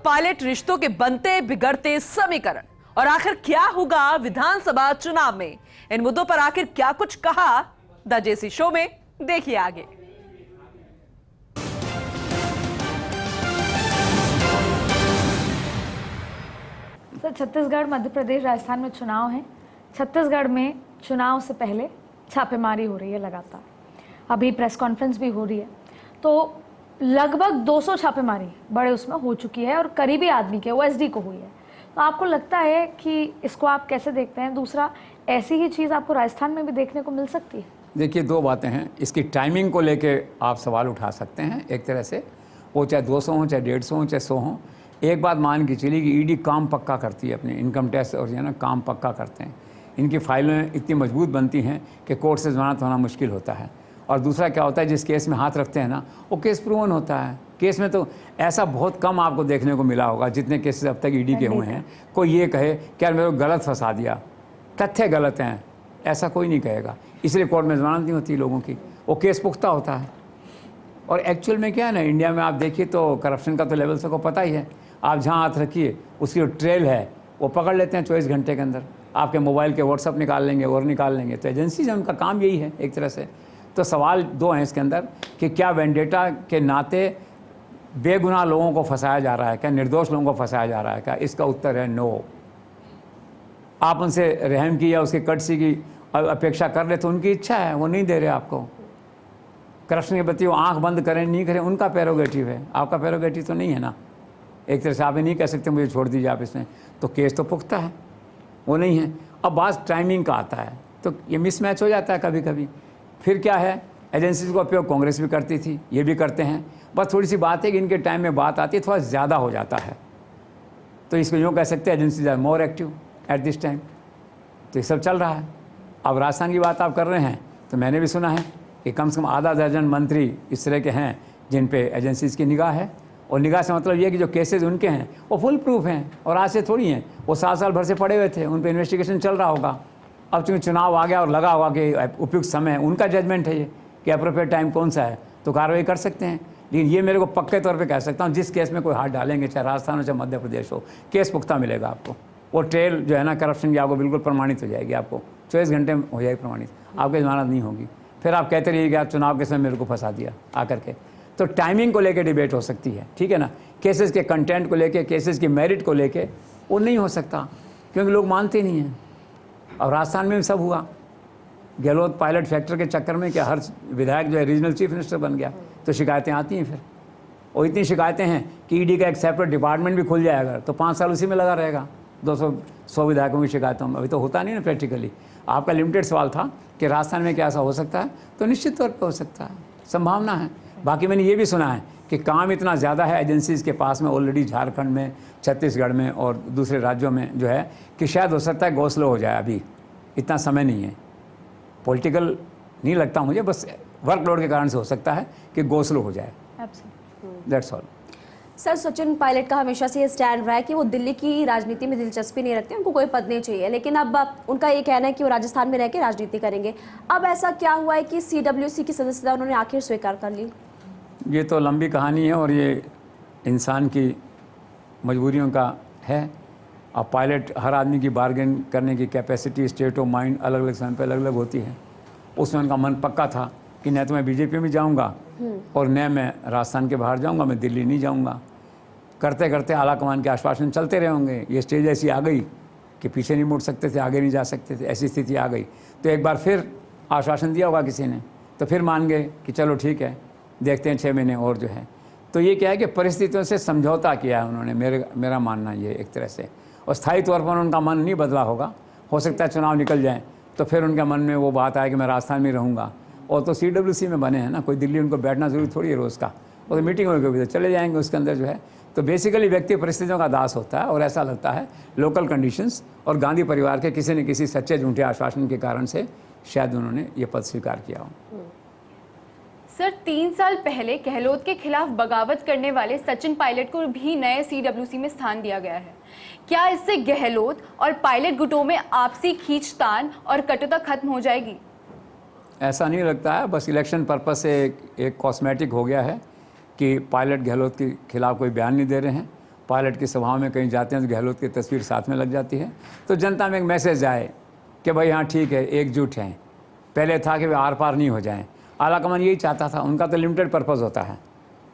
Pilot रिश्तों के बनते बिगड़ते समीकरण और आखिर क्या होगा विधानसभा चुनाव में, इन मुद्दों पर आखिर क्या कुछ कहा द जेसी शो में, देखिए आगे। सर, छत्तीसगढ़, मध्य प्रदेश, राजस्थान में चुनाव हैं। छत्तीसगढ़ में चुनाव से पहले छापेमारी हो रही है लगातार, अभी प्रेस कॉन्फ्रेंस भी हो रही है, तो लगभग 200 छापेमारी बड़े उसमें हो चुकी है और करीबी आदमी के ओएसडी को हुई है। तो आपको लगता है कि इसको आप कैसे देखते हैं? दूसरा, ऐसी ही चीज़ आपको राजस्थान में भी देखने को मिल सकती है? देखिए, दो बातें हैं। इसकी टाइमिंग को लेके आप सवाल उठा सकते हैं। एक तरह से वो चाहे 200 हो, चाहे 150 हो, चाहे 100 हो, एक बात मान के चलिए कि ईडी काम पक्का करती है, अपने इनकम टैक्स और जो है ना काम पक्का करते हैं। इनकी फाइलें इतनी मजबूत बनती हैं कि कोर्ट से जमानत होना मुश्किल होता है। और दूसरा क्या होता है, जिस केस में हाथ रखते हैं ना, वो केस प्रूवन होता है। केस में तो ऐसा बहुत कम आपको देखने को मिला होगा, जितने केसेस अब तक ईडी के हुए हैं, कोई ये कहे कि यार मेरे को गलत फंसा दिया, तथ्य गलत हैं, ऐसा कोई नहीं कहेगा। इसलिए कोर्ट में जमानत नहीं होती लोगों की, वो केस पुख्ता होता है। और एक्चुअल में क्या है ना, इंडिया में आप देखिए तो करप्शन का तो लेवल सबको पता ही है। आप जहाँ हाथ रखिए उसकी जो ट्रेल है वो पकड़ लेते हैं 24 घंटे के अंदर। आपके मोबाइल के व्हाट्सअप निकाल लेंगे और निकाल लेंगे। तो एजेंसी से उनका काम यही है एक तरह से। तो सवाल दो हैं इसके अंदर कि क्या वेंडेटा के नाते बेगुनाह लोगों को फंसाया जा रहा है, क्या निर्दोष लोगों को फंसाया जा रहा है क्या? इसका उत्तर है नो। आप उनसे रहम की या उसकी कटसी की अपेक्षा कर रहे तो उनकी इच्छा है, वो नहीं दे रहे आपको। करप्शन के प्रति वो आंख बंद करें नहीं करें उनका प्रेरोगेटिव है, आपका प्रेरोगेटिव तो नहीं है ना। एक तरह से आप ये नहीं कह सकते मुझे छोड़ दीजिए आप इसमें, तो केस तो पुख्ता है, वो नहीं है। अब बात टाइमिंग का आता है तो ये मिसमैच हो जाता है कभी कभी। फिर क्या है, एजेंसीज का उपयोग कांग्रेस भी करती थी, ये भी करते हैं। बस थोड़ी सी बात है कि इनके टाइम में बात आती है थोड़ा ज़्यादा हो जाता है, तो इसको यूँ कह सकते हैं agencies are more active at this time. तो ये सब चल रहा है। अब राजस्थान की बात आप कर रहे हैं तो मैंने भी सुना है कि कम से कम आधा दर्जन मंत्री इस तरह के हैं जिन पे एजेंसीज की निगाह है। और निगाह से मतलब ये कि जो केसेस उनके हैं वो फुल प्रूफ हैं और आज से थोड़ी हैं, वो 7 साल भर से पड़े हुए थे, उन पर इन्वेस्टिगेशन चल रहा होगा। अब चूँकि चुनाव आ गया और लगा होगा कि उपयुक्त समय है, उनका जजमेंट है ये कि अप्रोप्रिएट टाइम कौन सा है, तो कार्रवाई कर सकते हैं। लेकिन ये मेरे को पक्के तौर पे कह सकता हूँ, जिस केस में कोई हाथ डालेंगे, चाहे राजस्थान हो चाहे मध्य प्रदेश हो, केस पुख्ता मिलेगा आपको। वो ट्रेल जो है ना करप्शन की आपको बिल्कुल प्रमाणित हो जाएगी, आपको 24 घंटे में हो जाएगी प्रमाणित, आपकी जमानत नहीं होगी। फिर आप कहते रहिए कि आप चुनाव के समय मेरे को फंसा दिया आकर के। तो टाइमिंग को लेकर डिबेट हो सकती है, ठीक है ना। केसेस के कंटेंट को लेके, केसेस की मेरिट को लेके वो नहीं हो सकता, क्योंकि लोग मानते नहीं हैं। और राजस्थान में भी सब हुआ। गहलोत पायलट फैक्टर के चक्कर में क्या हर विधायक जो है रीजनल चीफ मिनिस्टर बन गया, तो शिकायतें आती हैं फिर। और इतनी शिकायतें हैं कि ईडी का एक सेपरेट डिपार्टमेंट भी खुल जाएगा तो 5 साल उसी में लगा रहेगा। 200 विधायकों की शिकायतों में अभी तो होता नहीं ना प्रैक्टिकली। आपका लिमिटेड सवाल था कि राजस्थान में क्या ऐसा हो सकता है, तो निश्चित तौर पर हो सकता है, संभावना है। बाकी मैंने ये भी सुना है कि काम इतना ज़्यादा है एजेंसीज़ के पास में ऑलरेडी, झारखंड में, छत्तीसगढ़ में और दूसरे राज्यों में जो है, कि शायद हो सकता है गो स्लो हो जाए। अभी इतना समय नहीं है, पॉलिटिकल नहीं लगता मुझे, बस वर्कलोड के कारण से हो सकता है कि गो स्लो हो जाए। That's all. Sir, Sachin Pilot का हमेशा से ये स्टैंड रहा है कि वो दिल्ली की राजनीति में दिलचस्पी नहीं रखते, उनको कोई पद नहीं चाहिए। लेकिन अब उनका ये कहना है कि वो राजस्थान में रह के राजनीति करेंगे। अब ऐसा क्या हुआ है कि CWC की सदस्यता उन्होंने आखिर स्वीकार कर ली? ये तो लंबी कहानी है और ये इंसान की मजबूरियों का है। अब पायलट, हर आदमी की बार्गेन करने की कैपेसिटी, स्टेट ऑफ माइंड अलग अलग समय पर अलग अलग होती है। उसमें उनका मन पक्का था कि न तो मैं बीजेपी में जाऊंगा और न मैं राजस्थान के बाहर जाऊंगा, मैं दिल्ली नहीं जाऊंगा। करते करते आलाकमान के आश्वासन चलते रहे होंगे। ये स्टेज ऐसी आ गई कि पीछे नहीं मुड़ सकते थे, आगे नहीं जा सकते थे, ऐसी स्थिति आ गई। तो एक बार फिर आश्वासन दिया होगा किसी ने, तो फिर मान गए कि चलो ठीक है, देखते हैं 6 महीने और जो है। तो ये क्या है कि परिस्थितियों से समझौता किया है उन्होंने, मेरा मानना ये एक तरह से। और स्थायी तौर पर उनका मन नहीं बदला होगा। हो सकता है चुनाव निकल जाए तो फिर उनके मन में वो बात आए कि मैं राजस्थान में रहूँगा। और तो CWC में बने हैं ना, कोई दिल्ली उनको बैठना जरूरी थोड़ी है रोज़ का। और तो मीटिंग होगी तो चले जाएंगे उसके अंदर जो है। तो बेसिकली व्यक्ति परिस्थितियों का दास होता है और ऐसा लगता है लोकल कंडीशंस और गांधी परिवार के किसी न किसी सच्चे झूठे आश्वासन के कारण से शायद उन्होंने ये पद स्वीकार किया हो। सर, 3 साल पहले गहलोत के खिलाफ बगावत करने वाले सचिन पायलट को भी नए CWC में स्थान दिया गया है। क्या इससे गहलोत और पायलट गुटों में आपसी खींचतान और कटुता खत्म हो जाएगी? ऐसा नहीं लगता है, बस इलेक्शन पर्पस से एक कॉस्मेटिक हो गया है कि पायलट गहलोत के खिलाफ कोई बयान नहीं दे रहे हैं। पायलट की सभाओं में कहीं जाते हैं तो गहलोत की तस्वीर साथ में लग जाती है, तो जनता में एक मैसेज आए कि भाई हाँ ठीक है, एकजुट हैं। पहले था कि वे आर पार नहीं हो जाएं। आलाकमान यही चाहता था, उनका तो लिमिटेड पर्पज़ होता है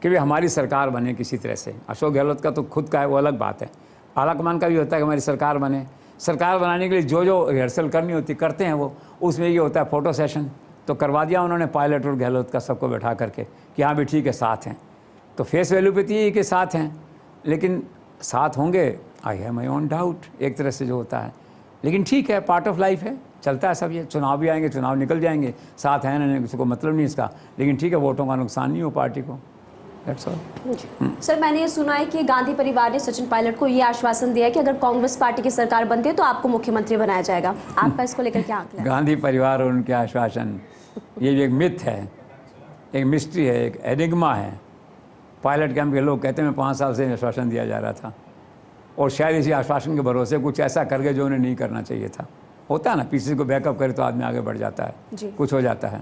कि वे हमारी सरकार बने किसी तरह से। अशोक गहलोत का तो खुद का है, वो अलग बात है। आलाकमान का भी होता है कि हमारी सरकार बने। सरकार बनाने के लिए जो जो रिहर्सल करनी होती करते हैं वो, उसमें ये होता है फ़ोटो सेशन, तो करवा दिया उन्होंने पायलट और गहलोत का सबको बैठा करके कि हाँ भी ठीक है साथ हैं। तो फेस वैल्यू पे तो यही कि साथ हैं, लेकिन साथ होंगे I have my own doubt एक तरह से जो होता है। लेकिन ठीक है, पार्ट ऑफ लाइफ है, चलता है सब। ये चुनाव भी आएंगे, चुनाव निकल जाएंगे, साथ हैं ना, किसी को मतलब नहीं इसका, लेकिन ठीक है, वोटों का नुकसान नहीं हो पार्टी को। That's all. सर, मैंने ये सुना है कि गांधी परिवार ने सचिन पायलट को ये आश्वासन दिया है कि अगर कांग्रेस पार्टी की सरकार बनती है तो आपको मुख्यमंत्री बनाया जाएगा। आपका इसको लेकर क्या आंकड़ा है? गांधी परिवार और उनके आश्वासन, ये भी एक मिथ है, एक मिस्ट्री है, एक एनिग्मा है। पायलट कैंप के लोग कहते हैं मैं 5 साल से आश्वासन दिया जा रहा था, और शायद इसी आश्वासन के भरोसे कुछ ऐसा कर गए जो उन्हें नहीं करना चाहिए था। होता है ना, पीछे को बैकअप करे तो आदमी आगे बढ़ जाता है, कुछ हो जाता है।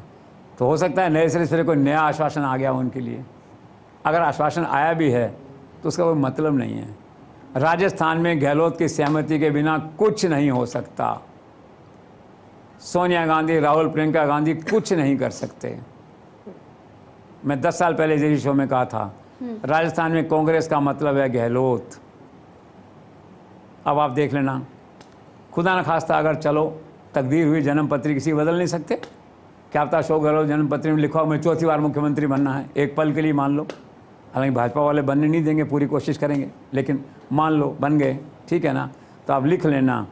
तो हो सकता है नए सिरे से कोई नया आश्वासन आ गया उनके लिए। अगर आश्वासन आया भी है तो उसका कोई मतलब नहीं है। राजस्थान में गहलोत की सहमति के बिना कुछ नहीं हो सकता। सोनिया गांधी, राहुल, प्रियंका गांधी कुछ नहीं कर सकते। मैं 10 साल पहले इसी शो में कहा था, राजस्थान में कांग्रेस का मतलब है गहलोत। अब आप देख लेना, खुदा न खास्ता अगर चलो तकदीर हुई, जन्म पत्री किसी बदल नहीं सकते। क्या पता अशोक गहलोत जन्म पत्री में लिखा हो मैं 4थी बार मुख्यमंत्री बनना है, एक पल के लिए मान लो। हालांकि भाजपा वाले बनने नहीं देंगे, पूरी कोशिश करेंगे, लेकिन मान लो बन गए, ठीक है ना। तो आप लिख लेना,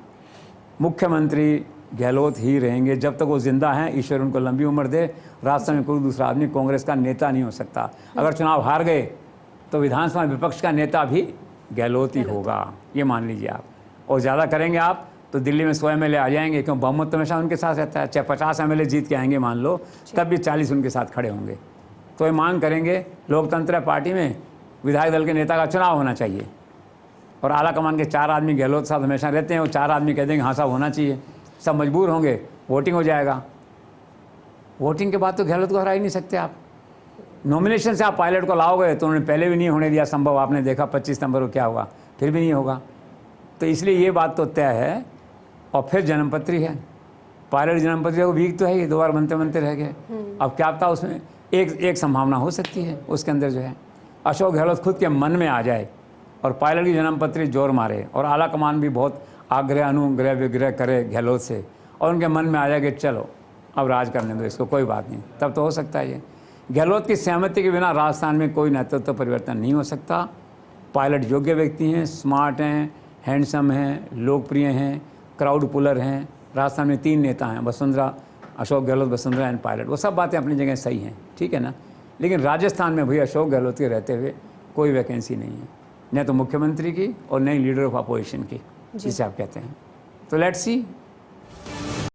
मुख्यमंत्री गहलोत ही रहेंगे जब तक वो जिंदा हैं। ईश्वर उनको लंबी उम्र दे। राजस्थान में कोई दूसरा आदमी कांग्रेस का नेता नहीं हो सकता। अगर चुनाव हार गए तो विधानसभा विपक्ष का नेता भी गहलोत ही होगा, ये मान लीजिए आप। और ज़्यादा करेंगे आप तो दिल्ली में 100 MLA आ जाएंगे, क्यों बहुमत तो हमेशा उनके साथ रहता है। चाहे 50 MLA जीत के आएंगे मान लो, तब भी 40 उनके साथ खड़े होंगे। तो ये मांग करेंगे, लोकतंत्र पार्टी में विधायक दल के नेता का चुनाव होना चाहिए, और आला कमान के 4 आदमी गहलोत साहब हमेशा रहते हैं। वो 4 आदमी कह देंगे हाँ साहब होना चाहिए, सब मजबूर होंगे, वोटिंग हो जाएगा। वोटिंग के बाद तो गहलोत को हरा ही नहीं सकते आप। नॉमिनेशन से आप पायलट को लाओगे तो उन्होंने पहले भी नहीं होने दिया संभव, आपने देखा 25 सितंबर को क्या हुआ, फिर भी नहीं होगा। तो इसलिए ये बात तो तय है। और फिर जन्मपत्री है, पायलट जन्मपत्री को वीक तो है ही, 2 बार बनते बनते रह गए। अब क्या पता उसमें एक संभावना हो सकती है, उसके अंदर जो है अशोक गहलोत खुद के मन में आ जाए और पायलट की जन्मपत्री जोर मारे, और आला कमान भी बहुत आग्रह अनुग्रह विग्रह करे गहलोत से, और उनके मन में आ जाए कि चलो अब राज करने दो इसको, कोई बात नहीं, तब तो हो सकता है ये। गहलोत की सहमति के बिना राजस्थान में कोई नेतृत्व परिवर्तन नहीं हो सकता। पायलट योग्य व्यक्ति हैं, स्मार्ट हैं, हैंडसम हैं, लोकप्रिय हैं, क्राउड पुलर हैं। राजस्थान में 3 नेता हैं, वसुंधरा, अशोक गहलोत, वसुंधरा एंड पायलट। वो सब बातें अपनी जगह सही हैं, ठीक है ना। लेकिन राजस्थान में भाई अशोक गहलोत के रहते हुए कोई वैकेंसी नहीं है, न तो मुख्यमंत्री की और न ही लीडर ऑफ अपोजिशन की, जिसे आप कहते हैं। तो लेट्स सी